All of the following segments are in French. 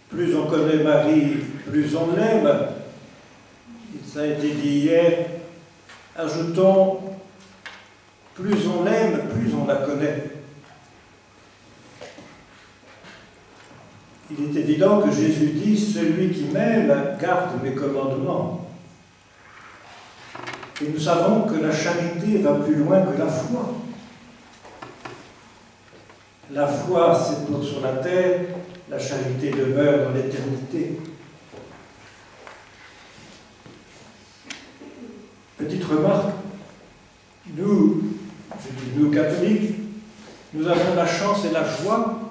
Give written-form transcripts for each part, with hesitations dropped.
Plus on connaît Marie, plus on l'aime. Ça a été dit hier. Ajoutons, plus on l'aime, plus on la connaît. Il est évident que Jésus dit « Celui qui m'aime garde mes commandements ». Et nous savons que la charité va plus loin que la foi. La foi, c'est pour sur la terre, la charité demeure dans l'éternité. Petite remarque, nous, je dis nous catholiques, nous avons la chance et la joie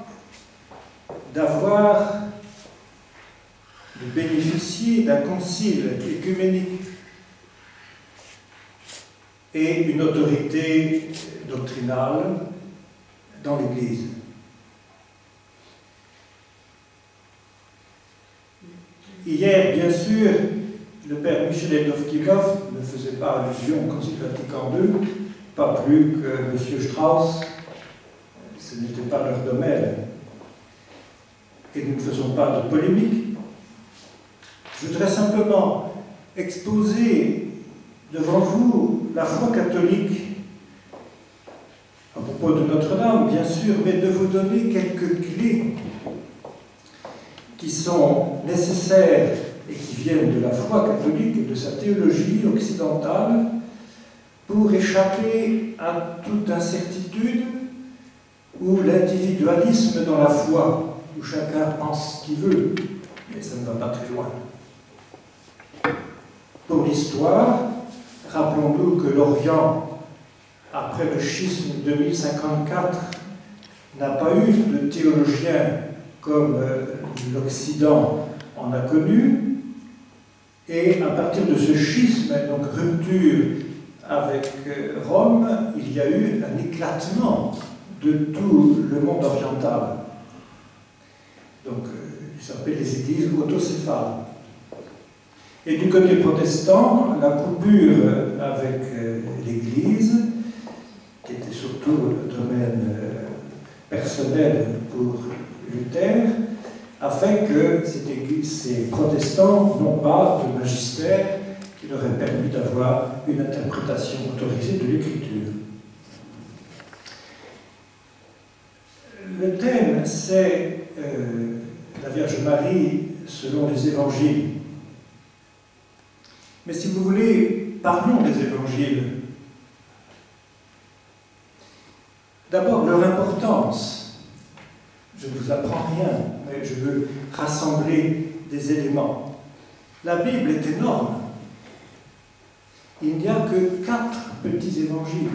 de bénéficier d'un concile œcuménique et une autorité doctrinale dans l'Église. Hier, bien sûr, le père Michel Edovkimov ne faisait pas allusion au Concile Vatican II, pas plus que M. Strauss, ce n'était pas leur domaine. Et nous ne faisons pas de polémique. Je voudrais simplement exposer devant vous la foi catholique à propos de Notre-Dame, bien sûr, mais de vous donner quelques clés qui sont nécessaires et qui viennent de la foi catholique et de sa théologie occidentale pour échapper à toute incertitude ou l'individualisme dans la foi, où chacun pense ce qu'il veut, mais ça ne va pas très loin. Pour l'histoire, rappelons-nous que l'Orient, après le schisme de 1054, n'a pas eu de théologien comme l'Occident en a connu, et à partir de ce schisme, donc rupture avec Rome, il y a eu un éclatement de tout le monde oriental. Donc, il s'appelle les églises autocéphales. Et du côté protestant, la coupure avec l'Église, qui était surtout le domaine personnel pour Luther, a fait que ces protestants n'ont pas de magistère qui leur ait permis d'avoir une interprétation autorisée de l'Écriture. Le thème, c'est la Vierge Marie selon les évangiles. Mais si vous voulez, parlons des évangiles. D'abord, leur importance. Je ne vous apprends rien, mais je veux rassembler des éléments. La Bible est énorme. Il n'y a que 4 petits évangiles.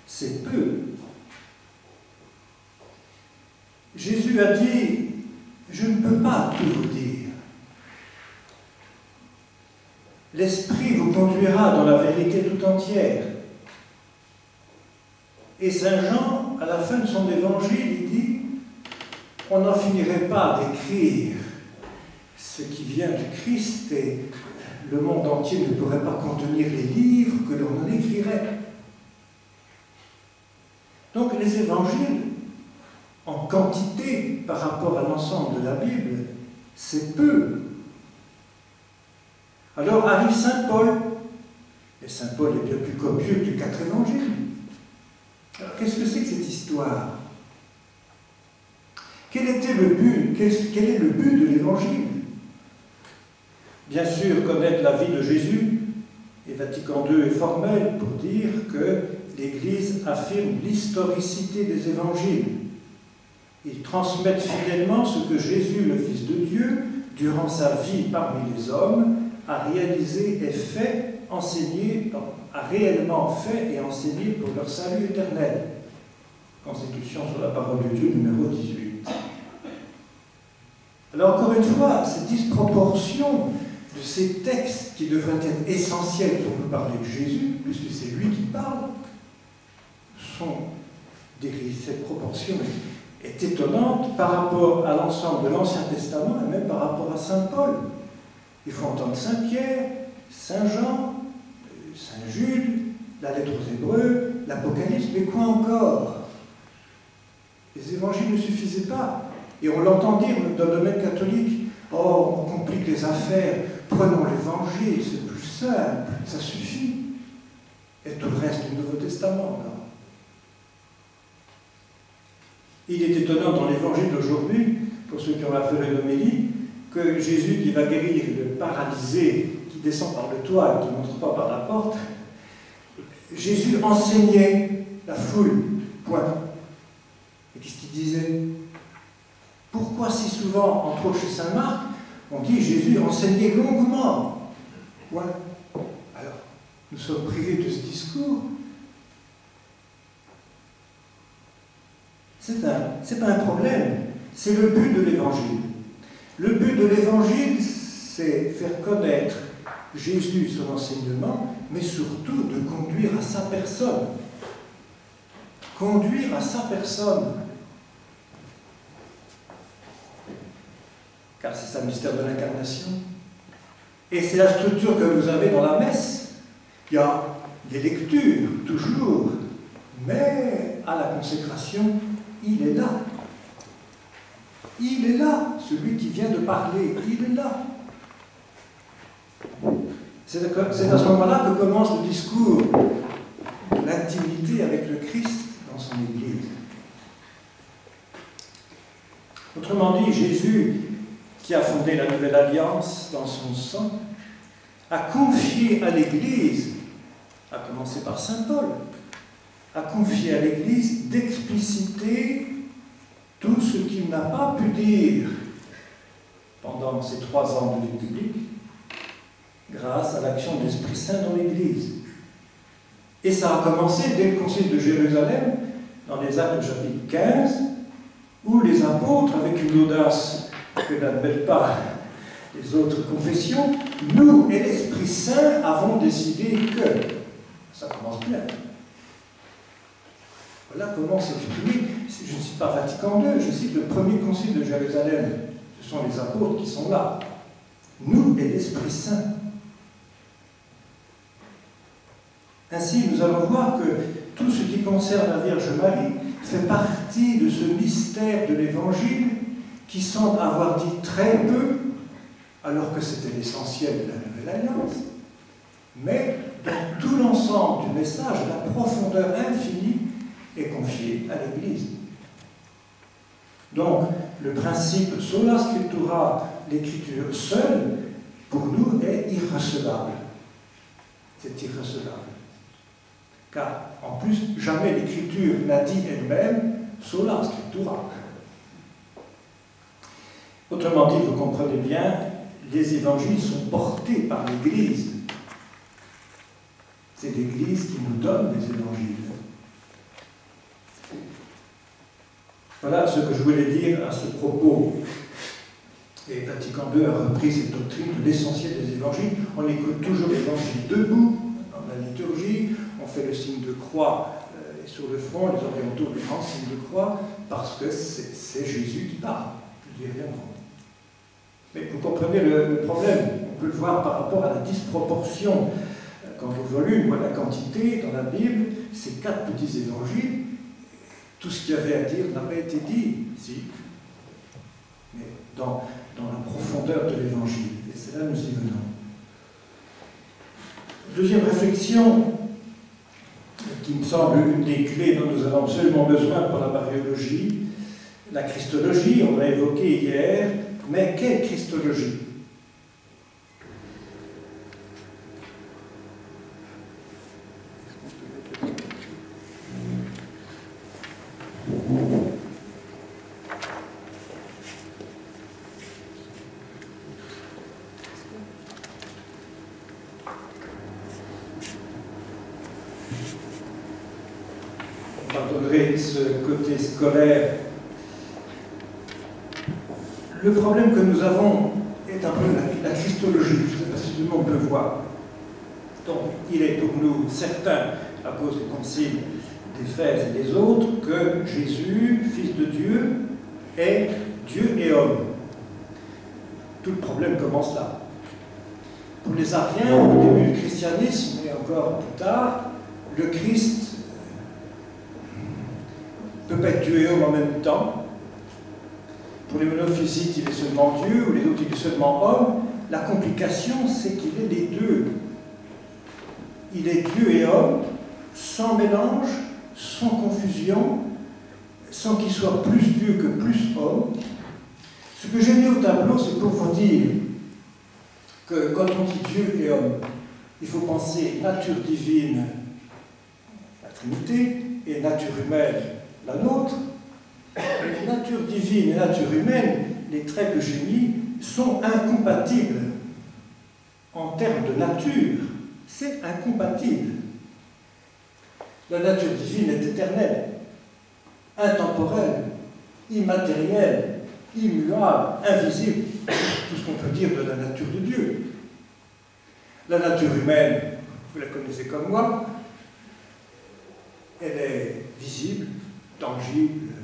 C'est peu. Jésus a dit « Je ne peux pas tout vous dire. L'Esprit vous conduira dans la vérité tout entière. » Et Saint Jean, à la fin de son évangile, il dit « On n'en finirait pas d'écrire ce qui vient du Christ et le monde entier ne pourrait pas contenir les livres que l'on en écrirait. » Donc les évangiles, en quantité par rapport à l'ensemble de la Bible, c'est peu. Alors arrive Saint Paul, et Saint Paul est bien plus copieux que les 4 évangiles. Alors qu'est-ce que c'est que cette histoire? Quel était le but? Quel est le but de l'évangile? Bien sûr, connaître la vie de Jésus, et Vatican II est formel pour dire que l'Église affirme l'historicité des évangiles. Ils transmettent fidèlement ce que Jésus, le Fils de Dieu, durant sa vie parmi les hommes, a réalisé et fait, enseigné, a réellement fait et enseigné pour leur salut éternel. Constitution sur la parole de Dieu, numéro 18. Alors encore une fois, cette disproportion de ces textes qui devraient être essentiels pour nous parler de Jésus, puisque c'est lui qui parle, cette proportion est étonnante par rapport à l'ensemble de l'Ancien Testament et même par rapport à Saint Paul. Il faut entendre Saint Pierre, Saint Jean, Saint Jude, la lettre aux Hébreux, l'Apocalypse, mais quoi encore? Les évangiles ne suffisaient pas. Et on l'entend dire dans le domaine catholique, oh, on complique les affaires, prenons l'Évangile, c'est plus simple, ça suffit. Et tout le reste du Nouveau Testament, là. Il est étonnant dans l'Évangile d'aujourd'hui, pour ceux qui ont affaire à l'homélie, que Jésus qui va guérir le paralysé, qui descend par le toit et qui ne montre pas par la porte, Jésus enseignait la foule, point. Et qu'est-ce qu'il disait? Pourquoi si souvent, entre autres chez Saint Marc, on dit Jésus enseignait longuement? Point. Alors, nous sommes privés de ce discours. C'est pas un problème, c'est le but de l'Évangile. Le but de l'Évangile, c'est faire connaître Jésus, son enseignement, mais surtout de conduire à sa personne. Conduire à sa personne. Car c'est ça le mystère de l'incarnation. Et c'est la structure que vous avez dans la messe. Il y a des lectures, toujours, mais à la consécration, il est là. Il est là, celui qui vient de parler, il est là. C'est à ce moment-là que commence le discours de l'intimité avec le Christ dans son Église. Autrement dit, Jésus, qui a fondé la nouvelle alliance dans son sang, a confié à l'Église, à commencer par saint Paul, a confié à l'Église d'expliciter tout ce qu'il n'a pas pu dire pendant ces 3 ans de vie publique, grâce à l'action de l'Esprit Saint dans l'Église. Et ça a commencé dès le Concile de Jérusalem, dans les Actes chapitre 15, où les apôtres, avec une audace que n'admettent pas les autres confessions, nous et l'Esprit Saint avons décidé que... Ça commence bien. Voilà comment s'exprimer. Je ne cite pas Vatican II, je cite le premier concile de Jérusalem. Ce sont les apôtres qui sont là. Nous et l'Esprit Saint. Ainsi, nous allons voir que tout ce qui concerne la Vierge Marie fait partie de ce mystère de l'Évangile qui semble avoir dit très peu, alors que c'était l'essentiel de la Nouvelle Alliance. Mais dans tout l'ensemble du message, la profondeur infinie est confiée à l'Église. Donc, le principe sola scriptura, l'écriture seule, pour nous, est irrecevable. C'est irrecevable. Car, en plus, jamais l'écriture n'a dit elle-même sola scriptura. Autrement dit, vous comprenez bien, les évangiles sont portés par l'Église. C'est l'Église qui nous donne les évangiles. Voilà ce que je voulais dire à ce propos. Et Vatican II a repris cette doctrine de l'essentiel des évangiles. On écoute toujours l'évangile debout, dans la liturgie, on fait le signe de croix sur le front, les orientaux, le grand signe de croix, parce que c'est Jésus qui parle. Je dis rien d'autre. Mais vous comprenez le problème. On peut le voir par rapport à la disproportion quant au volume ou à la quantité dans la Bible. Ces 4 petits évangiles, tout ce qu'il y avait à dire n'a pas été dit, si, mais dans la profondeur de l'évangile. Et c'est là que nous y venons. Deuxième réflexion, qui me semble une des clés dont nous avons absolument besoin pour la mariologie, la christologie, on l'a évoqué hier, mais quelle christologie? Pardonnerez ce côté scolaire. Le problème que nous avons est un peu la christologie. Je ne sais pas si tout le monde peut voir. Donc, il est pour nous certain, à cause du concile d'Éphèse et des autres, que Jésus, Fils de Dieu, est Dieu et homme. Tout le problème commence là. Pour les Ariens, au début du christianisme, et encore plus tard, le Christ ne peut pas être Dieu et homme en même temps, pour les monophysites, il est seulement Dieu, ou les autres, il est seulement homme. La complication, c'est qu'il est les deux. Il est Dieu et homme, sans mélange, sans confusion, sans qu'il soit plus Dieu que plus homme. Ce que j'ai mis au tableau, c'est pour vous dire que quand on dit Dieu et homme, il faut penser nature divine, la Trinité, et nature humaine, la nôtre. Nature divine et nature humaine, les traits que j'ai mis, sont incompatibles en termes de nature. C'est incompatible. La nature divine est éternelle, intemporelle, immatérielle, immuable, invisible, tout ce qu'on peut dire de la nature de Dieu. La nature humaine, vous la connaissez comme moi, elle est visible, tangible,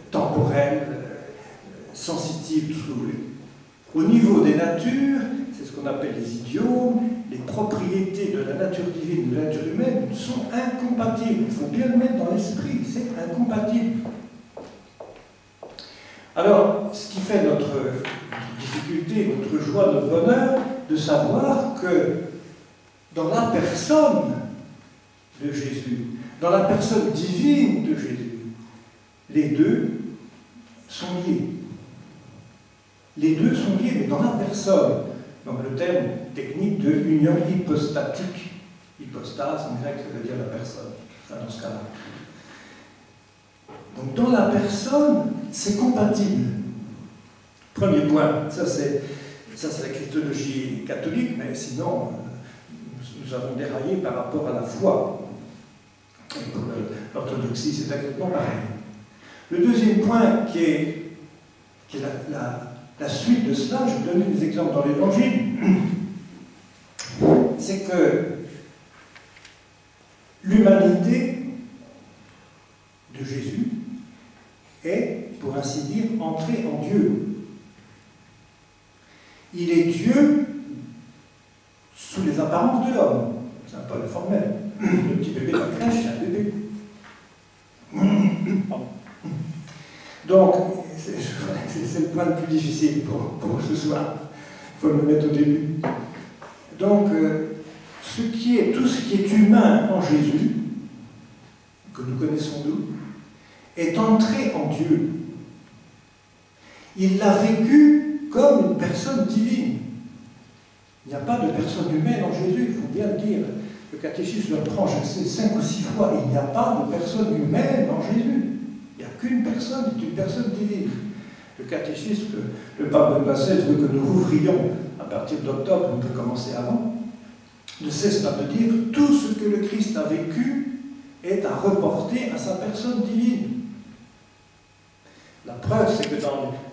temporelle, sensitive, tout ce que vous voulez. Au niveau des natures, c'est ce qu'on appelle les idiomes, les propriétés de la nature divine et de la nature humaine sont incompatibles. Il faut bien le mettre dans l'esprit, c'est incompatible. Alors, ce qui fait notre difficulté, notre joie, notre bonheur, de savoir que dans la personne de Jésus, dans la personne divine de Jésus, les deux sont liés. Les deux sont liés, mais dans la personne. Donc le terme technique de union hypostatique. Hypostase, en grec, ça veut dire la personne. Enfin, dans ce cas-là. Donc dans la personne, c'est compatible. Premier point, ça c'est la christologie catholique, mais sinon, nous avons déraillé par rapport à la foi. Et pour l'orthodoxie, c'est exactement pareil. Le deuxième point, qui est la suite de cela, je vais donner des exemples dans l'Évangile, c'est que l'humanité de Jésus est, pour ainsi dire, entrée en Dieu. Il est Dieu sous les apparences de l'homme. C'est un peu le formel. Le petit bébé de la crèche, c'est un bébé. Pardon. Donc, c'est le point le plus difficile pour ce soir. Il faut le mettre au début. Donc, tout ce qui est humain en Jésus, que nous connaissons nous, est entré en Dieu. Il l'a vécu comme une personne divine. Il n'y a pas de personne humaine en Jésus, il faut bien le dire. Le catéchisme le prend, je sais, 5 ou 6 fois. Il n'y a pas de personne humaine en Jésus. Il n'y a qu'une personne, c'est une personne divine. Le catéchisme, le pape Benoît XVI veut que nous rouvrions à partir d'octobre, on peut commencer avant, ne cesse pas de dire tout ce que le Christ a vécu est à reporter à sa personne divine. La preuve, c'est que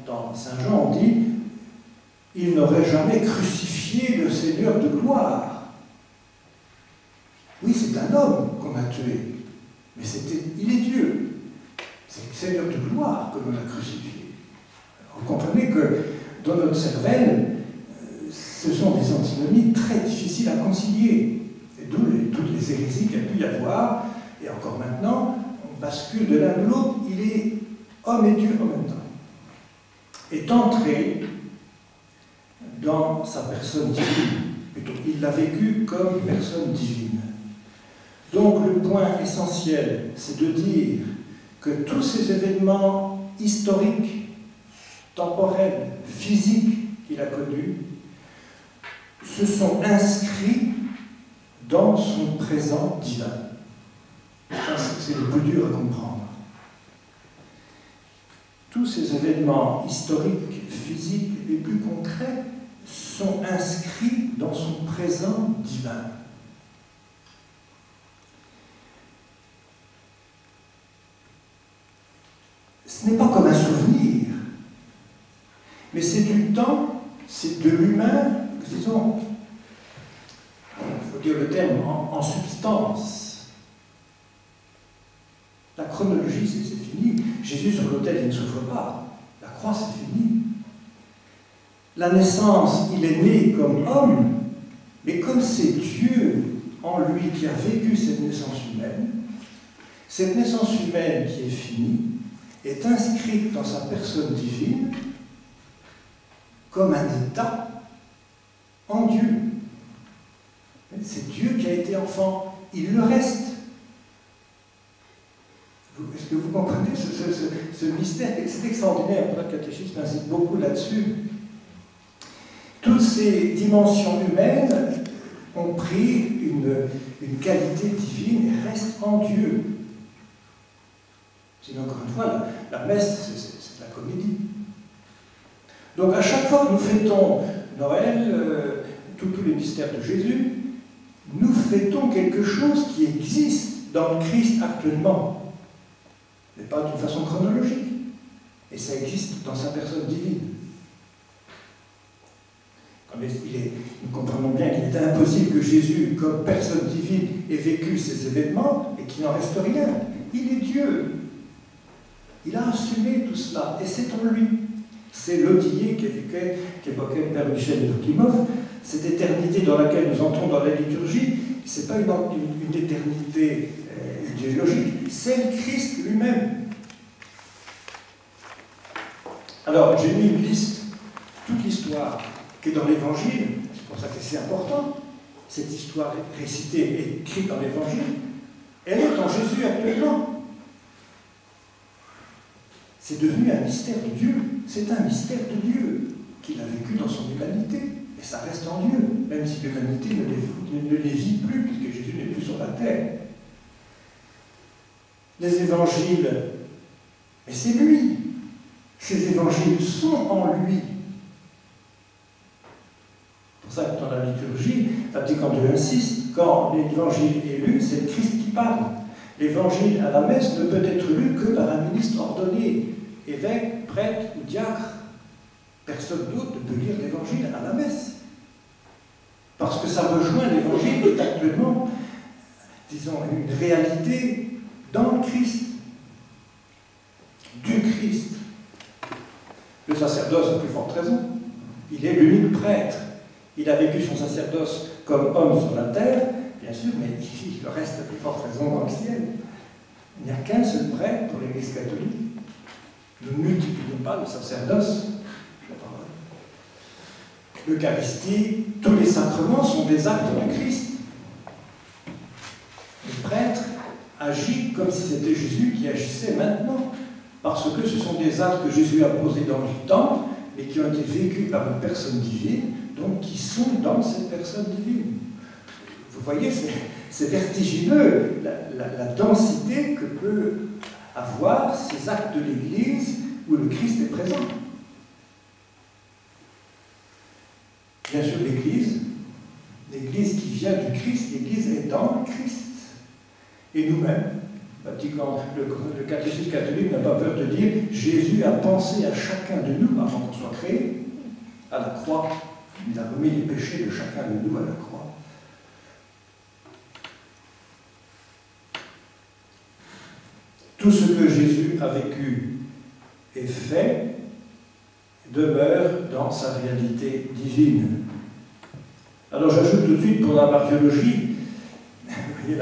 dans Saint Jean, on dit « Il n'aurait jamais crucifié le Seigneur de gloire ». Oui, c'est un homme qu'on a tué, mais il est Dieu. C'est le Seigneur de gloire que l'on a crucifié. Vous comprenez que dans notre cervelle, ce sont des antinomies très difficiles à concilier. Et d'où toutes les hérésies qu'il y a pu y avoir. Et encore maintenant, on bascule de l'un de l'autre. Il est homme et Dieu en même temps. Est entré dans sa personne divine. Plutôt, il l'a vécu comme personne divine. Donc le point essentiel, c'est de dire que tous ces événements historiques, temporels, physiques qu'il a connus, se sont inscrits dans son présent divin. Ça, c'est le plus dur à comprendre. Tous ces événements historiques, physiques les plus concrets sont inscrits dans son présent divin. Ce n'est pas comme un souvenir, mais c'est du temps, c'est de l'humain, disons, il faut dire le terme, en substance. La chronologie, c'est fini. Jésus sur l'autel, il ne souffre pas. La croix, c'est fini. La naissance, il est né comme homme, mais comme c'est Dieu en lui qui a vécu cette naissance humaine qui est finie, est inscrite dans sa personne divine comme un état en Dieu. C'est Dieu qui a été enfant, il le reste. Est-ce que vous comprenez ce mystère? C'est extraordinaire, le catéchisme insiste beaucoup là-dessus. Toutes ces dimensions humaines ont pris une qualité divine et restent en Dieu. Sinon, encore une fois, la messe, c'est de la comédie. Donc, à chaque fois que nous fêtons Noël, tous les mystères de Jésus, nous fêtons quelque chose qui existe dans le Christ actuellement, mais pas d'une façon chronologique. Et ça existe dans sa personne divine. Nous comprenons bien qu'il est impossible que Jésus, comme personne divine, ait vécu ces événements et qu'il n'en reste rien. Il est Dieu. Il a assumé tout cela, et c'est en lui. C'est l'Odier qu'évoquait le Père Michel Dokimov, cette éternité dans laquelle nous entrons dans la liturgie, ce n'est pas une éternité idéologique, c'est le Christ lui-même. Alors, j'ai mis une liste, toute l'histoire qui est dans l'Évangile, c'est pour ça que c'est important, cette histoire récitée, écrite dans l'Évangile, elle est en Jésus actuellement. C'est devenu un mystère de Dieu. C'est un mystère de Dieu qu'il a vécu dans son humanité. Et ça reste en Dieu, même si l'humanité ne les vit plus, puisque Jésus n'est plus sur la terre. Les évangiles, mais c'est lui. Ces évangiles sont en lui. C'est pour ça que dans la liturgie, Vatican II insiste, quand l'évangile est lu, c'est le Christ qui parle. L'évangile à la messe ne peut être lu que par un ministre ordonné, évêque, prêtre ou diacre. Personne d'autre ne peut lire l'évangile à la messe. Parce que ça rejoint l'évangile qui est actuellement, disons, une réalité dans le Christ, du Christ. Le sacerdoce, à plus forte raison, il est l'unique prêtre. Il a vécu son sacerdoce comme homme sur la terre, bien sûr, mais il reste à plus forte raison dans le ciel. Il n'y a qu'un seul prêtre pour l'Église catholique. Ne multiplions pas le sacerdoce. L'Eucharistie, tous les sacrements sont des actes du Christ. Le prêtre agit comme si c'était Jésus qui agissait maintenant, parce que ce sont des actes que Jésus a posés dans le temps, mais qui ont été vécus par une personne divine, donc qui sont dans cette personne divine. Vous voyez, c'est vertigineux la densité que peut avoir ces actes de l'Église où le Christ est présent. Bien sûr, l'Église qui vient du Christ, l'Église est dans le Christ. Et nous-mêmes, le catéchisme catholique n'a pas peur de dire Jésus a pensé à chacun de nous avant qu'on soit créé, à la croix. Il a remis les péchés de chacun de nous à la croix. Tout ce que Jésus a vécu et fait demeure dans sa réalité divine. Alors j'ajoute tout de suite pour la mariologie, vous voyez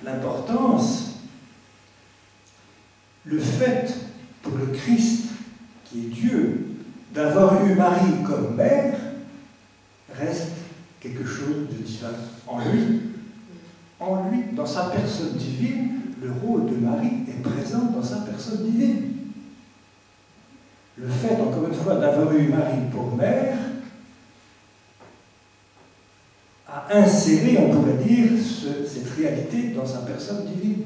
l'importance, le fait pour le Christ, qui est Dieu, d'avoir eu Marie comme mère, reste quelque chose de divin en lui. En lui, dans sa personne divine, le rôle de Marie est présent dans sa personne divine. Le fait, encore une fois, d'avoir eu Marie pour mère a inséré, on pourrait dire, cette réalité dans sa personne divine.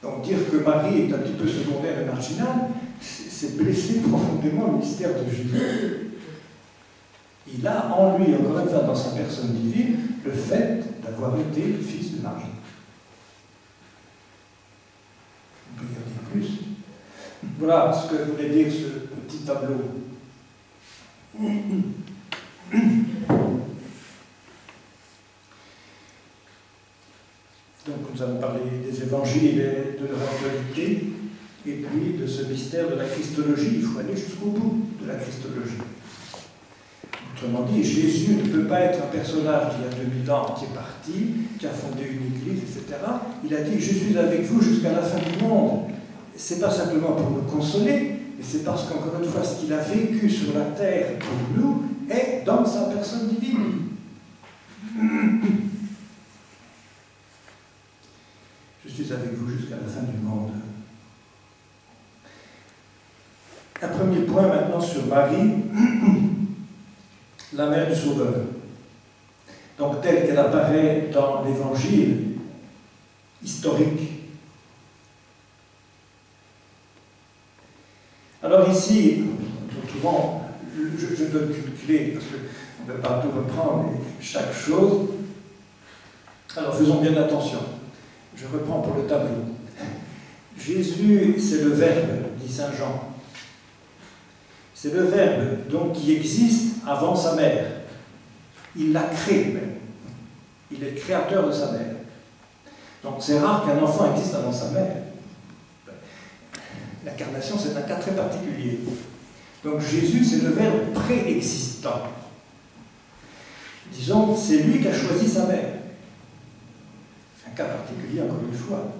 Donc dire que Marie est un petit peu secondaire et marginale, c'est blesser profondément le mystère de Jésus. Il a en lui, encore une fois, dans sa personne divine, le fait d'avoir été le fils de Marie. On peut y en dire plus. Voilà ce que voulait dire ce petit tableau. Donc nous avons parlé des évangiles et de leur actualité, et puis de ce mystère de la Christologie. Il faut aller jusqu'au bout de la Christologie. Autrement dit, Jésus ne peut pas être un personnage d'il y a 2000 ans qui est parti, qui a fondé une église, etc. Il a dit « Je suis avec vous jusqu'à la fin du monde ». c'est pas simplement pour nous consoler, mais c'est parce qu'encore une fois, ce qu'il a vécu sur la terre pour nous est dans sa personne divine. Je suis avec vous jusqu'à la fin du monde. Un premier point maintenant sur Marie, la mère du Sauveur. Donc telle qu'elle apparaît dans l'Évangile historique. Alors ici, souvent, je donne qu'une clé, parce qu'on ne peut pas tout reprendre, chaque chose. Alors faisons bien attention. Je reprends pour le tableau. Jésus, c'est le Verbe, dit Saint Jean. C'est le Verbe, donc, qui existe avant sa mère. Il l'a créé même. Il est le créateur de sa mère. Donc c'est rare qu'un enfant existe avant sa mère. L'incarnation, c'est un cas très particulier. Donc Jésus, c'est le Verbe préexistant. Disons, c'est lui qui a choisi sa mère. C'est un cas particulier, encore une fois.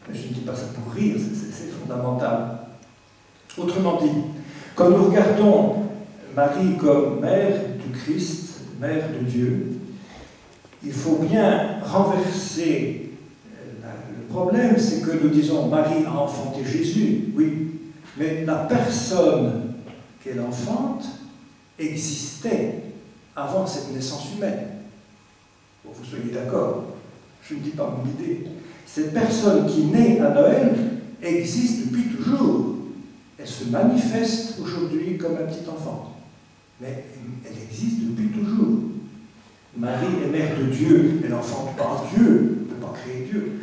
Mais je ne dis pas ça pour rire, c'est fondamental. Autrement dit, quand nous regardons Marie comme mère du Christ, mère de Dieu, il faut bien renverser le problème, c'est que nous disons Marie a enfanté Jésus, oui, mais la personne qu'elle enfante existait avant cette naissance humaine. Pour que vous soyez d'accord, je ne dis pas mon idée. Cette personne qui naît à Noël existe depuis toujours. Elle se manifeste aujourd'hui comme un petit enfant. Mais elle existe depuis toujours. Marie est mère de Dieu. Elle n'enfante pas Dieu. Elle ne peut pas créer Dieu.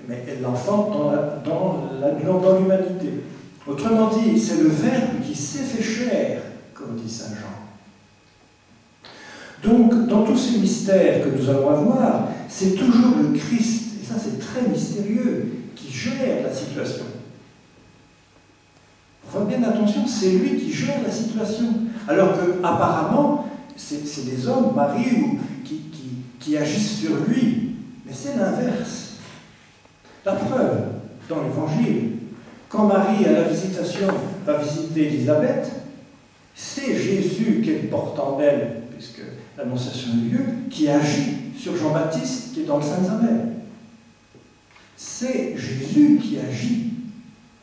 Mais elle l'enfante dans l'humanité. Autrement dit, c'est le Verbe qui s'est fait chair, comme dit Saint Jean. Donc, dans tous ces mystères que nous allons avoir, c'est toujours le Christ, et ça c'est très mystérieux, qui gère la situation. Faites bien attention, c'est lui qui gère la situation. Alors que, apparemment, c'est les hommes, Marie, qui agissent sur lui. Mais c'est l'inverse. La preuve, dans l'Évangile, quand Marie, à la visitation, va visiter Élisabeth, c'est Jésus qu'elle porte en elle, puisque l'annonciation a eu lieu, qui agit sur Jean-Baptiste, qui est dans le sein de sa mère. C'est Jésus qui agit.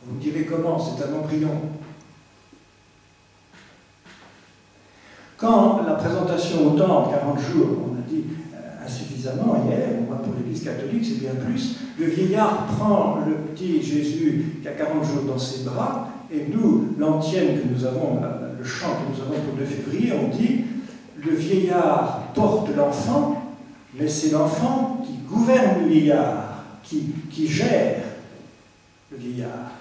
Vous me direz comment? C'est un embryon. Quand la présentation au temple, 40 jours, on a dit insuffisamment hier, moi pour l'Église catholique c'est bien plus, le vieillard prend le petit Jésus qui a 40 jours dans ses bras, et nous, l'antienne que nous avons, le chant que nous avons pour le 2 février, on dit le vieillard porte l'enfant, mais c'est l'enfant qui gouverne le vieillard, qui gère le vieillard.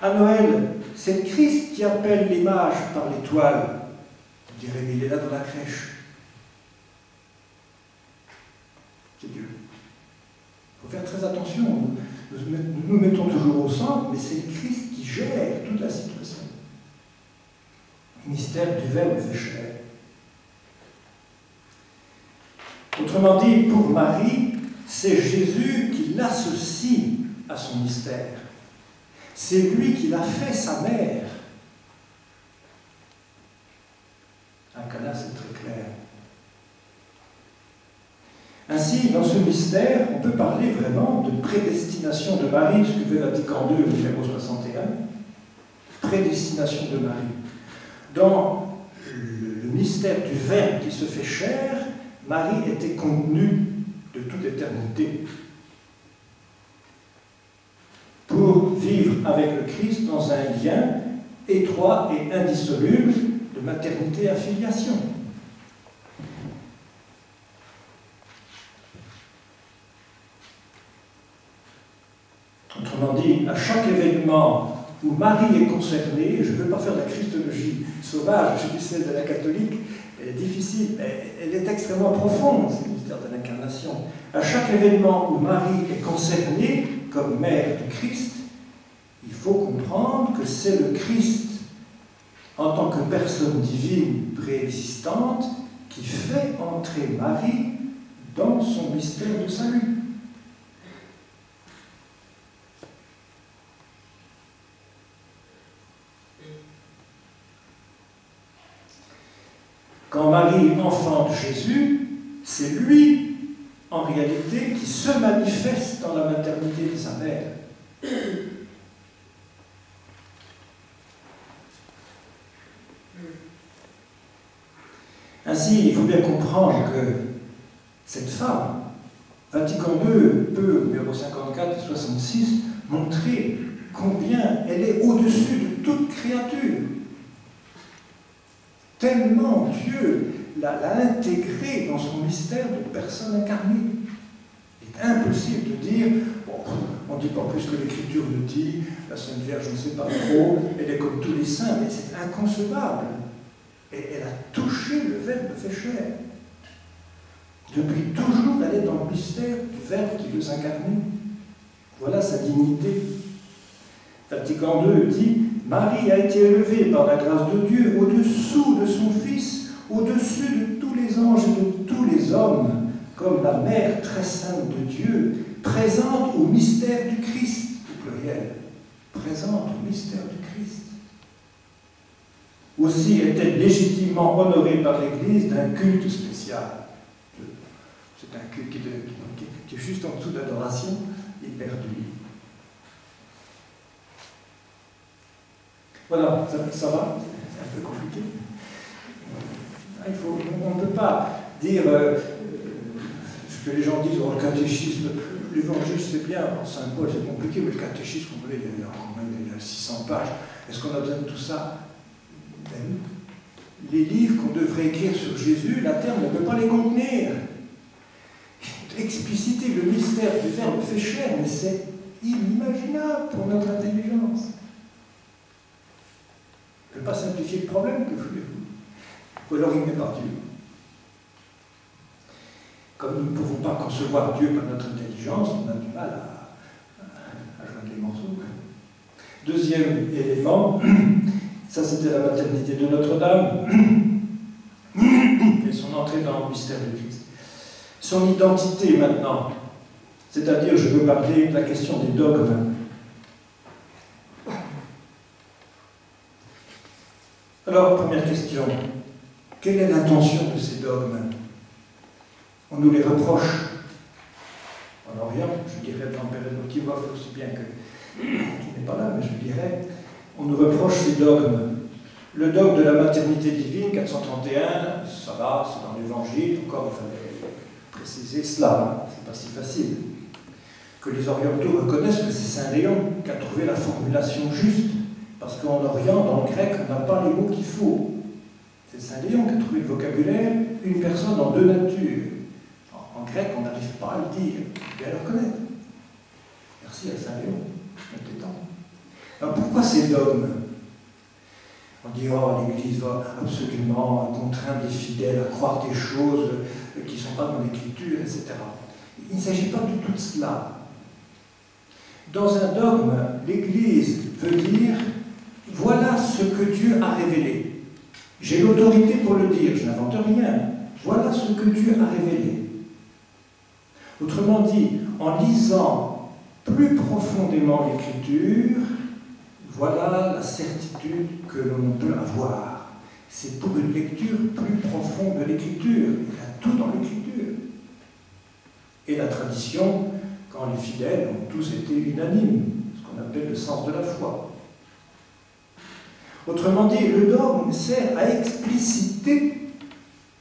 À Noël, c'est le Christ qui appelle les mages par l'étoile. Vous direz, mais il est là dans la crèche. C'est Dieu. Il faut faire très attention. Nous nous mettons toujours au centre, mais c'est le Christ qui gère toute la situation. Le mystère du Verbe fait chair. Autrement dit, pour Marie, c'est Jésus qui l'associe à son mystère. C'est lui qui l'a fait sa mère. Un cas là, c'est très clair. Ainsi, dans ce mystère, on peut parler vraiment de prédestination de Marie, ce que fait Vatican II, numéro 61. Prédestination de Marie. Dans le mystère du Verbe qui se fait chair, Marie était contenue de toute éternité pour vivre avec le Christ dans un lien étroit et indissoluble de maternité à filiation. Autrement dit, à chaque événement où Marie est concernée, je ne veux pas faire de la christologie sauvage, je dis celle de la catholique, elle est difficile, mais elle est extrêmement profonde, c'est le mystère de l'incarnation. À chaque événement où Marie est concernée comme mère du Christ, il faut comprendre que c'est le Christ, en tant que personne divine préexistante, qui fait entrer Marie dans son mystère de salut. Quand Marie enfante Jésus, c'est lui, en réalité, qui se manifeste dans la maternité de sa mère. Ainsi, il faut bien comprendre que cette femme, Vatican II peut, numéro 54 et 66, montrer combien elle est au-dessus de toute créature. Tellement Dieu l'a intégrée dans son mystère de personne incarnée. Il est impossible de dire, bon, on ne dit pas plus que l'Écriture le dit, la Sainte Vierge, je ne sais pas trop, elle est comme tous les saints, mais c'est inconcevable. Et elle a touché le Verbe fait chair. Depuis toujours, elle est dans le mystère du Verbe qui veut s'incarner. Voilà sa dignité. Vatican II dit « Marie a été élevée par la grâce de Dieu au-dessous de son Fils, au-dessus de tous les anges et de tous les hommes, comme la Mère très sainte de Dieu, présente au mystère du Christ, au pluriel, présente au mystère du Christ. Aussi est-elle légitimement honorée par l'Église d'un culte spécial. » C'est un culte qui est juste en dessous de l'adoration, éperduit. Voilà, ça va? C'est un peu compliqué. On ne peut pas dire ce que les gens disent, le catéchisme, l'évangile c'est bien, Saint Paul c'est compliqué, mais le catéchisme, il y a 600 pages. Est-ce qu'on a besoin de tout ça? Ben, les livres qu'on devrait écrire sur Jésus, la terre ne peut pas les contenir. Expliciter le mystère du Verbe fait chair, mais c'est inimaginable pour notre intelligence. On ne peut pas simplifier le problème, que voulez-vous? Ou alors il n'est pas Dieu. Comme nous ne pouvons pas concevoir Dieu par notre intelligence, on a du mal à joindre les morceaux. Deuxième élément, ça c'était la maternité de Notre-Dame et son entrée dans le mystère du Christ. Son identité maintenant, c'est-à-dire, je veux parler de la question des dogmes. Alors, première question, quelle est l'intention de ces dogmes? On nous les reproche en Orient, je dirais dans le période Motivov aussi bien que qui n'est pas là, mais je dirais, on nous reproche ces dogmes. Le dogme de la maternité divine, 431, ça va, c'est dans l'Évangile, encore il fallait préciser cela, c'est pas si facile. Que les orientaux reconnaissent que c'est Saint Léon qui a trouvé la formulation juste, parce qu'en Orient, dans le grec, on n'a pas les mots qu'il faut. C'est Saint Léon qui a trouvé le vocabulaire, une personne en deux natures. En grec, on n'arrive pas à le dire, bien le reconnaître. Merci à Saint Léon, notre temps. Alors pourquoi ces dogmes? On dit, oh, l'Église va absolument contraindre les fidèles à croire des choses qui ne sont pas dans l'Écriture, etc. Il ne s'agit pas de tout cela. Dans un dogme, l'Église veut dire, voilà ce que Dieu a révélé. J'ai l'autorité pour le dire, je n'invente rien. Voilà ce que Dieu a révélé. Autrement dit, en lisant plus profondément l'Écriture, voilà la certitude que l'on peut avoir. C'est pour une lecture plus profonde de l'Écriture. Il y a tout dans l'Écriture. Et la tradition, quand les fidèles ont tous été unanimes, ce qu'on appelle le sens de la foi. Autrement dit, le dogme sert à expliciter.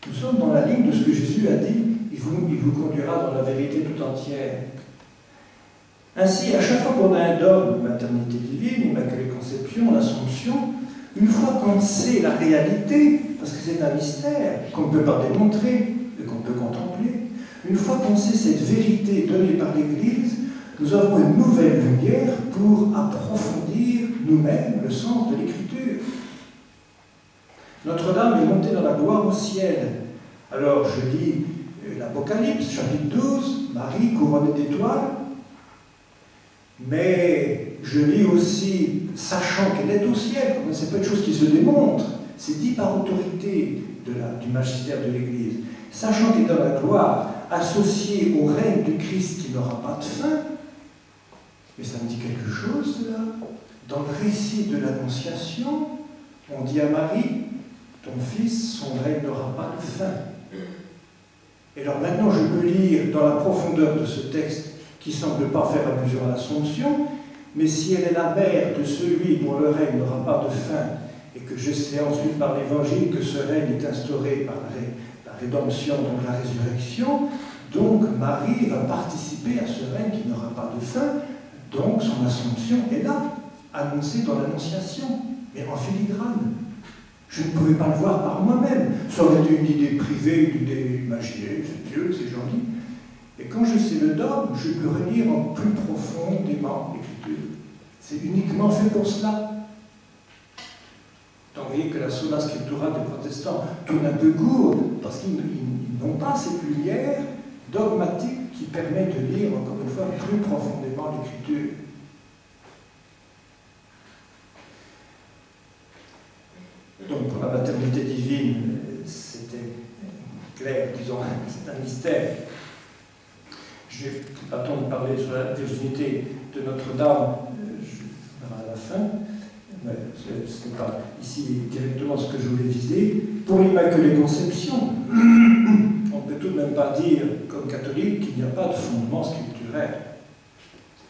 Nous sommes dans la ligne de ce que Jésus a dit. Il vous conduira dans la vérité tout entière. Ainsi, à chaque fois qu'on a un dogme, maternité divine, Immaculée Conception, l'Assomption, une fois qu'on sait la réalité, parce que c'est un mystère qu'on ne peut pas démontrer et qu'on peut contempler, une fois qu'on sait cette vérité donnée par l'Église, nous avons une nouvelle lumière pour approfondir nous-mêmes le sens de l'Écriture. Notre-Dame est montée dans la gloire au ciel. Alors je lis l'Apocalypse, chapitre 12, Marie couronnée d'étoiles, mais je lis aussi, sachant qu'elle est au ciel, ce n'est pas une chose qui se démontre, c'est dit par autorité du magistère de l'Église, sachant qu'elle est dans la gloire, associée au règne du Christ qui n'aura pas de fin. Mais ça me dit quelque chose, là. Dans le récit de l'Annonciation, on dit à Marie, ton fils, son règne n'aura pas de fin. Et alors maintenant, je peux lire dans la profondeur de ce texte qui ne semble pas faire allusion à l'Assomption, mais si elle est la mère de celui dont le règne n'aura pas de fin, et que je sais ensuite par l'Évangile que ce règne est instauré par la rédemption, donc la résurrection, donc Marie va participer à ce règne qui n'aura pas de fin, donc son Assomption est là, annoncée dans l'Annonciation, mais en filigrane. Je ne pouvais pas le voir par moi-même. Ça aurait été une idée privée, une idée imaginée, c'est Dieu, c'est joli. Et quand je sais le dogme, je peux relire en plus profondément l'Écriture. C'est uniquement fait pour cela. Donc vous voyez que la sola scriptura des protestants tourne un peu court, parce qu'ils n'ont pas cette lumière dogmatique qui permet de lire, encore une fois, plus profondément l'Écriture. Donc pour la maternité divine, c'était clair, disons, c'est un mystère. Je n'ai pas le temps de parler sur la virginité de Notre-Dame à la fin, mais ce n'est pas ici directement ce que je voulais viser. Pour l'Immaculée Conception, on ne peut tout de même pas dire, comme catholique, qu'il n'y a pas de fondement scripturaire.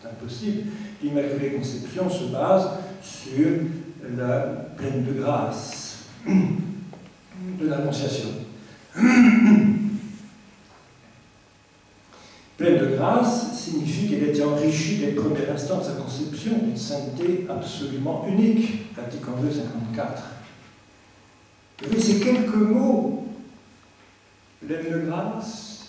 C'est impossible. L'Immaculée Conception se base sur la pleine de grâce de l'Annonciation. Pleine de grâce signifie qu'elle était enrichie dès le premier instant de sa conception d'une sainteté absolument unique, Vatican II, 54. Vous voyez, ces quelques mots, pleine de grâce,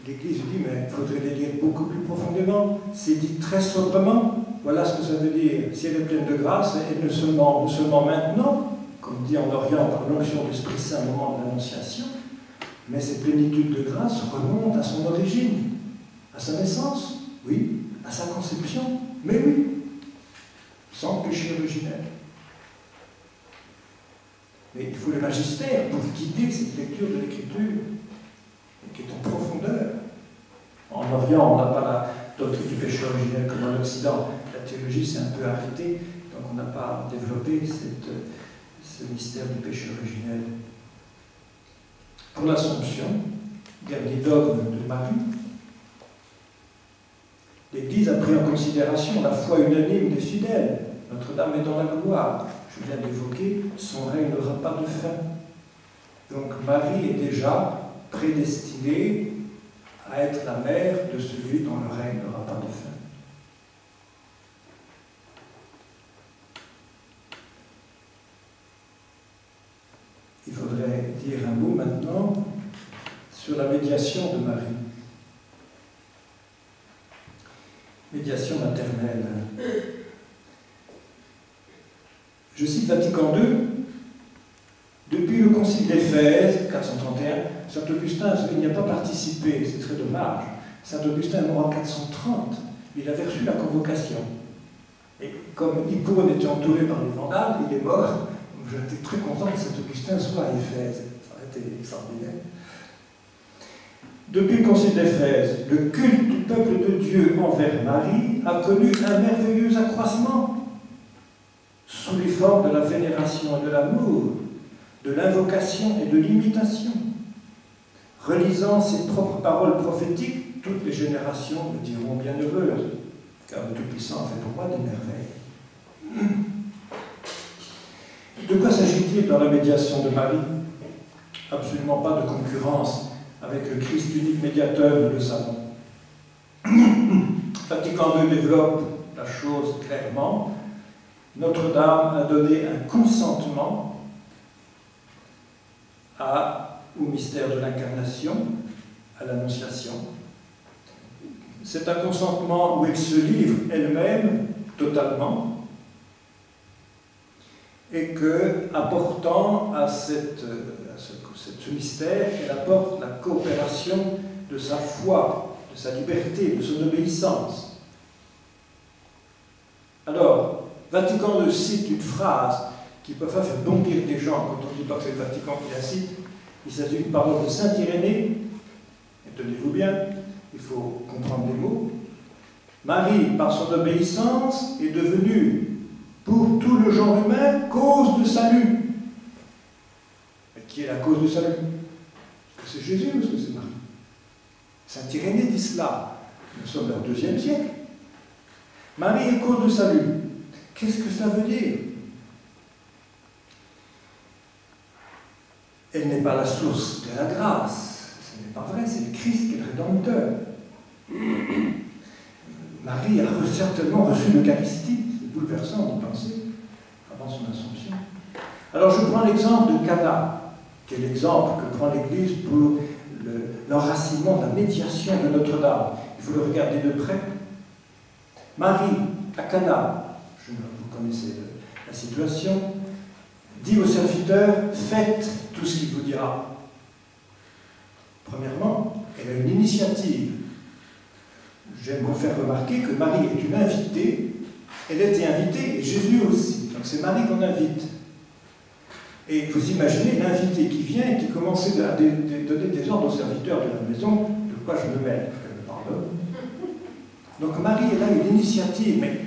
l'Église dit, mais il faudrait les lire beaucoup plus profondément, c'est dit très sobrement. Voilà ce que ça veut dire. Si elle est pleine de grâce, elle ne seulement maintenant, comme dit en Orient par l'onction de l'Esprit Saint au moment de l'Annonciation, mais cette plénitude de grâce remonte à son origine, à sa naissance, oui, à sa conception, mais oui, sans péché originel. Mais il faut le magistère pour guider cette lecture de l'Écriture, qui est en profondeur. En Orient, on n'a pas la doctrine du péché originel comme en Occident. La théologie s'est un peu arrêtée, donc on n'a pas développé ce mystère du péché originel. Pour l'Assomption, dernier dogme de Marie, l'Église a pris en considération la foi unanime des fidèles. Notre-Dame est dans la gloire. Je viens d'évoquer, son règne n'aura pas de fin. Donc Marie est déjà prédestinée à être la mère de celui dont le règne n'aura pas de fin. Il faudrait dire un mot maintenant sur la médiation de Marie. Médiation maternelle. Je cite Vatican II. Depuis le Concile d'Éphèse, 431, Saint Augustin n'y a pas participé, c'est très dommage. Saint Augustin est mort en 430, il avait reçu la convocation. Et comme Hippone était entouré par les Vandales, il est mort. J'étais très content que Saint Augustin soit à Éphèse. Ça a été extraordinaire. Depuis le Concile d'Éphèse, le culte du peuple de Dieu envers Marie a connu un merveilleux accroissement sous les formes de la vénération et de l'amour, de l'invocation et de l'imitation. Relisant ses propres paroles prophétiques, toutes les générations me diront bienheureuses, car le Tout-Puissant fait pour moi des merveilles. De quoi s'agit-il dans la médiation de Marie? Absolument pas de concurrence avec le Christ unique médiateur, nous le savons. Vatican II développe la chose clairement. Notre-Dame a donné un consentement au mystère de l'incarnation, à l'Annonciation. C'est un consentement où elle se livre elle-même totalement, et que, apportant à ce mystère, elle apporte la coopération de sa foi, de sa liberté, de son obéissance. Alors, Vatican II cite une phrase qui peut faire bondir des gens quand on dit pas que c'est le Vatican qui la cite. Il s'agit d'une parole de saint Irénée, et tenez-vous bien, il faut comprendre les mots. Marie, par son obéissance, est devenue, pour tout le genre humain, cause de salut. qui est la cause du salut? Est-ce que c'est Jésus ou est-ce que c'est Marie? Saint Irénée dit cela. Nous sommes au IIe siècle. Marie est cause du salut. Qu'est-ce que ça veut dire? Elle n'est pas la source de la grâce. Ce n'est pas vrai, c'est le Christ qui est le Rédempteur. Marie a certainement reçu l'Eucharistie. C'est bouleversant d'y penser avant son Assomption. Alors je prends l'exemple de Cana, qui est l'exemple que prend l'Église pour l'enracinement de la médiation de Notre-Dame. Il faut le regarder de près. Marie, à Cana, vous connaissez la situation, dit au serviteur, faites tout ce qu'il vous dira. Premièrement, elle a une initiative. J'aime vous faire remarquer que Marie est une invitée. Elle était invitée et Jésus aussi. Donc c'est Marie qu'on invite. Et vous imaginez l'invité qui vient et qui commence à donner des ordres aux serviteurs de la maison, de quoi je me mêle, qu'elle me pardonne. Donc Marie, elle a une initiative, mais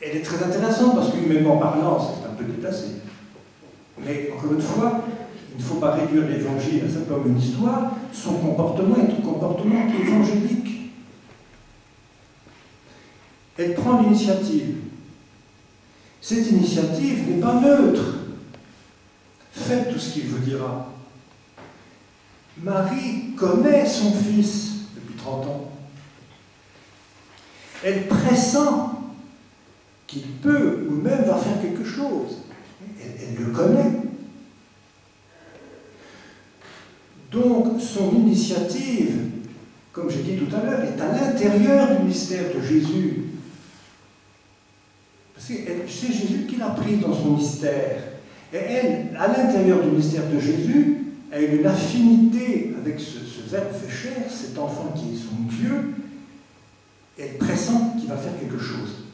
elle est très intéressante parce qu'humainement parlant, c'est un peu déplacé. Mais encore une fois, il ne faut pas réduire l'évangile à simplement une histoire. Son comportement est un comportement évangélique. Elle prend l'initiative. Cette initiative n'est pas neutre. Faites tout ce qu'il vous dira. Marie connaît son fils depuis 30 ans. Elle pressent qu'il peut ou même va faire quelque chose. Elle le connaît. Donc son initiative, comme j'ai dit tout à l'heure, est à l'intérieur du mystère de Jésus. Parce que c'est Jésus qui l'a prise dans son mystère. Et elle, à l'intérieur du mystère de Jésus, a une affinité avec ce Verbe fait chair, cet enfant qui est son Dieu. Elle pressent qu'il va faire quelque chose.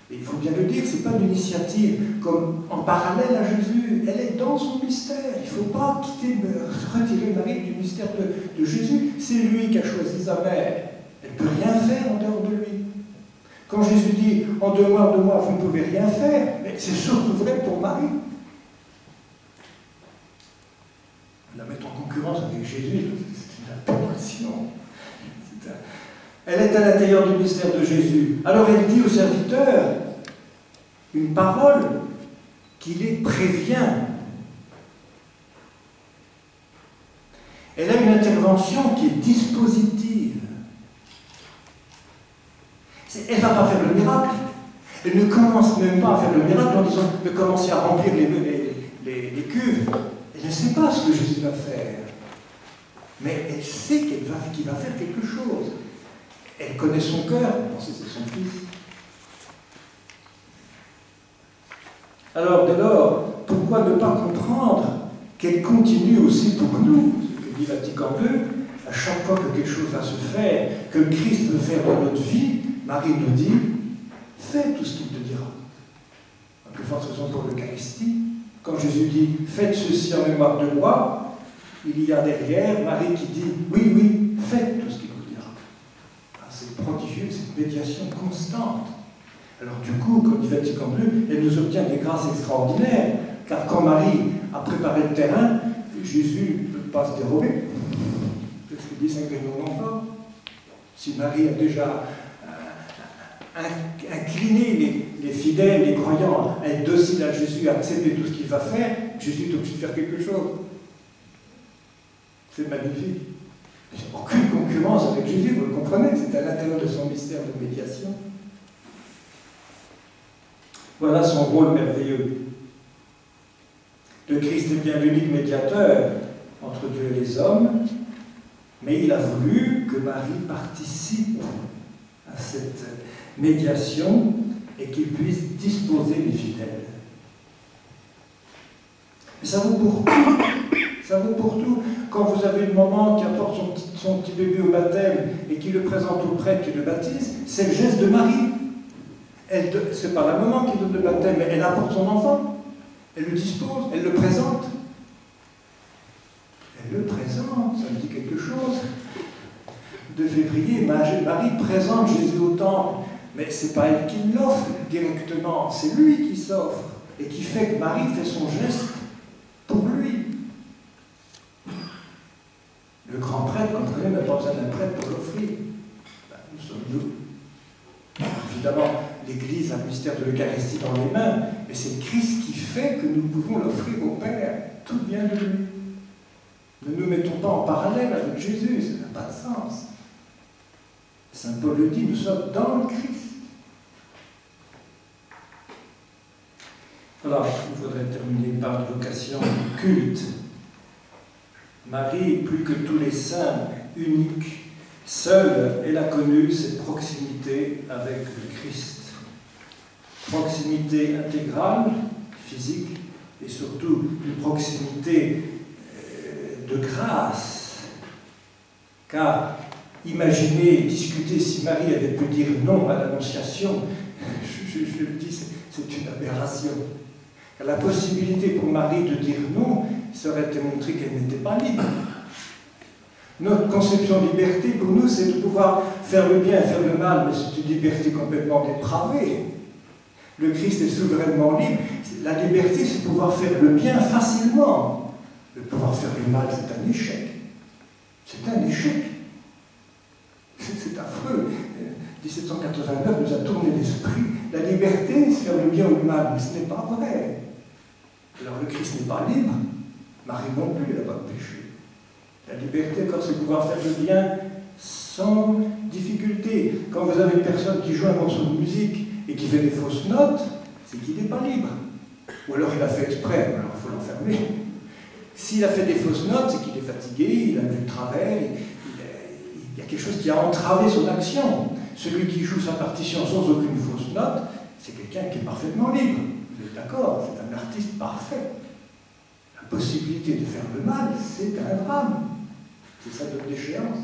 Et il faut bien le dire, ce n'est pas une initiative comme en parallèle à Jésus. Elle est dans son mystère. Il ne faut pas retirer Marie du mystère de Jésus. C'est lui qui a choisi sa mère. Elle ne peut rien faire en dehors de lui. Quand Jésus dit « en demeure de moi, vous ne pouvez rien faire », mais c'est surtout vrai pour Marie. La mettre en concurrence avec Jésus, c'est une aberration. Elle est à l'intérieur du mystère de Jésus. Alors elle dit au serviteur une parole qui les prévient. Elle a une intervention qui est dispositive. Elle ne va pas faire le miracle. Elle ne commence même pas à faire le miracle en disant de commencer à remplir les cuves. Elle ne sait pas ce que Jésus va faire. Mais elle sait qu'il va faire quelque chose. Elle connaît son cœur, elle pensait que c'est son fils. Alors, dès lors, pourquoi ne pas comprendre qu'elle continue aussi pour nous, ce que dit Vatican II, à chaque fois que quelque chose va se faire, que le Christ veut faire dans notre vie, Marie nous dit, fais tout ce qu'il te dira. La plus forte raison pour l'Eucharistie, quand Jésus dit, faites ceci en mémoire de moi, il y a derrière Marie qui dit, oui, oui, faites tout ce qu'il vous dira. C'est prodigieux, c'est une médiation constante. Alors du coup, comme dit Vatican II, elle nous obtient des grâces extraordinaires, car quand Marie a préparé le terrain, Jésus ne peut pas se dérober. C'est ce que dit Saint Grégoire d'Enfort. Si Marie a déjà incliné les fidèles, les croyants, à être dociles à Jésus, à accepter tout ce qu'il va faire, Jésus est obligé de faire quelque chose. C'est magnifique. Il n'y a aucune concurrence avec Jésus, vous le comprenez, c'est à l'intérieur de son mystère de médiation. Voilà son rôle merveilleux. Le Christ est bien l'unique médiateur entre Dieu et les hommes, mais il a voulu que Marie participe à cette médiation et qu'il puisse disposer les fidèles. Mais ça vaut pour tout. Ça vaut pour tout. Quand vous avez une maman qui apporte son petit bébé au baptême et qui le présente au prêtre qui le baptise, c'est le geste de Marie. Ce n'est pas la maman qui donne le baptême, mais elle apporte son enfant. Elle le dispose, elle le présente. Elle le présente, ça me dit quelque chose. 2 février, Marie présente Jésus au temple, mais ce n'est pas elle qui l'offre directement, c'est lui qui s'offre et qui fait que Marie fait son geste pour lui. mystère de l'Eucharistie dans les mains, mais c'est Christ qui fait que nous pouvons l'offrir au Père. Tout vient de lui. Ne nous mettons pas en parallèle avec Jésus, ça n'a pas de sens. Saint Paul le dit, nous sommes dans le Christ. Alors, il faudrait terminer par l'évocation du culte. Marie, plus que tous les saints, unique, seule, elle a connu cette proximité avec le Christ. Proximité intégrale, physique, et surtout une proximité de grâce. Car imaginez, discuter si Marie avait pu dire non à l'Annonciation, je le dis, c'est une aberration. La possibilité pour Marie de dire non, ça aurait été montré qu'elle n'était pas libre. Notre conception de liberté, pour nous, c'est de pouvoir faire le bien et faire le mal, mais c'est une liberté complètement dépravée. Le Christ est souverainement libre. La liberté, c'est de pouvoir faire le bien facilement. De pouvoir faire le mal, c'est un échec. C'est un échec. C'est affreux. 1789 nous a tourné l'esprit. La liberté, c'est faire le bien ou le mal, mais ce n'est pas vrai. Alors le Christ n'est pas libre. Marie non plus, elle n'a pas de péché. La liberté, quand c'est pouvoir faire le bien sans difficulté. Quand vous avez une personne qui joue un morceau de musique et qui fait des fausses notes, c'est qu'il n'est pas libre. Ou alors il a fait exprès, alors il faut l'enfermer. S'il a fait des fausses notes, c'est qu'il est fatigué, il a vu le travers, il y a quelque chose qui a entravé son action. Celui qui joue sa partition sans aucune fausse note, c'est quelqu'un qui est parfaitement libre. Vous êtes d'accord? C'est un artiste parfait. La possibilité de faire le mal, c'est un drame. C'est sa date d'échéance.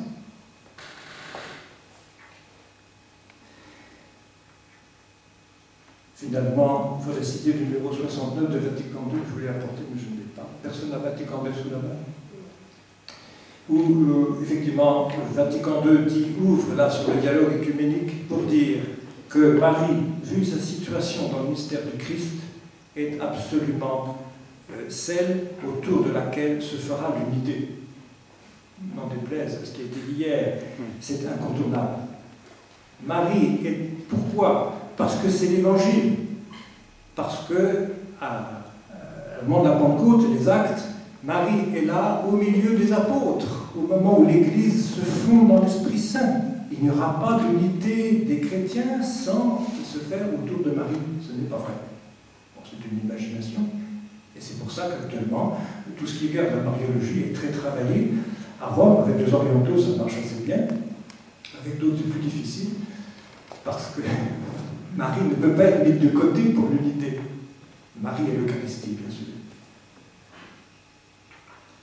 Finalement, il faudrait citer le numéro 69 de Vatican II, je voulais apporter, mais je ne l'ai pas. Personne n'a Vatican II sous la main. Où, effectivement, le Vatican II ouvre là sur le dialogue écuménique pour dire que Marie, vu sa situation dans le mystère du Christ, est absolument celle autour de laquelle se fera l'unité. N'en déplaise à ce qui a été dit hier, c'est incontournable. Marie, et pourquoi? Parce que c'est l'Évangile. Parce que, au moment de la Pentecôte et des Actes, Marie est là au milieu des apôtres, au moment où l'Église se fonde dans l'Esprit Saint. Il n'y aura pas d'unité des chrétiens sans se faire autour de Marie. Ce n'est pas vrai. Bon, c'est une imagination. Et c'est pour ça qu'actuellement, tout ce qui est garde la mariologie est très travaillé. À Rome, avec les orientaux, ça marche assez bien. Avec d'autres, c'est plus difficile. Parce que Marie ne peut pas être mise de côté pour l'unité. Marie est l'Eucharistie, bien sûr.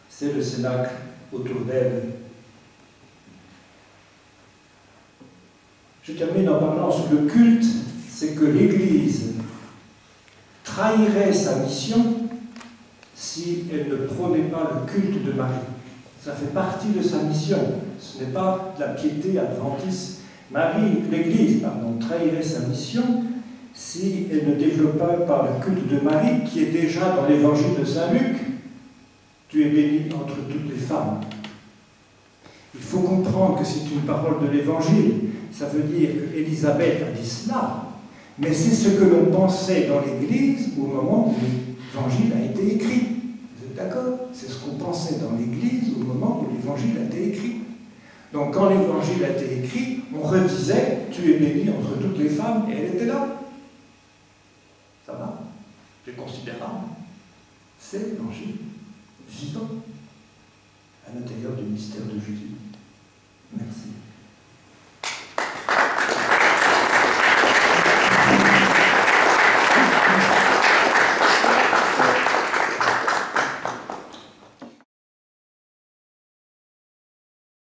C'est le cénacle autour d'elle. Je termine en parlant sur le culte, c'est que l'Église trahirait sa mission si elle ne prônait pas le culte de Marie. Ça fait partie de sa mission. Ce n'est pas de la piété adventiste. L'Église, trahirait sa mission si elle ne développait pas le culte de Marie, qui est déjà dans l'évangile de Saint Luc. Tu es bénie entre toutes les femmes. Il faut comprendre que c'est une parole de l'évangile. Ça veut dire qu'Élisabeth a dit cela, mais c'est ce que l'on pensait dans l'Église au moment où l'évangile a été écrit. Vous êtes d'accord? C'est ce qu'on pensait dans l'Église au moment où l'évangile a été écrit. Donc quand l'évangile a été écrit, on redisait « Tu es bénie entre toutes les femmes » et elle était là. Ça va? C'est considérable. C'est l'évangile vivant à l'intérieur du mystère de Jésus.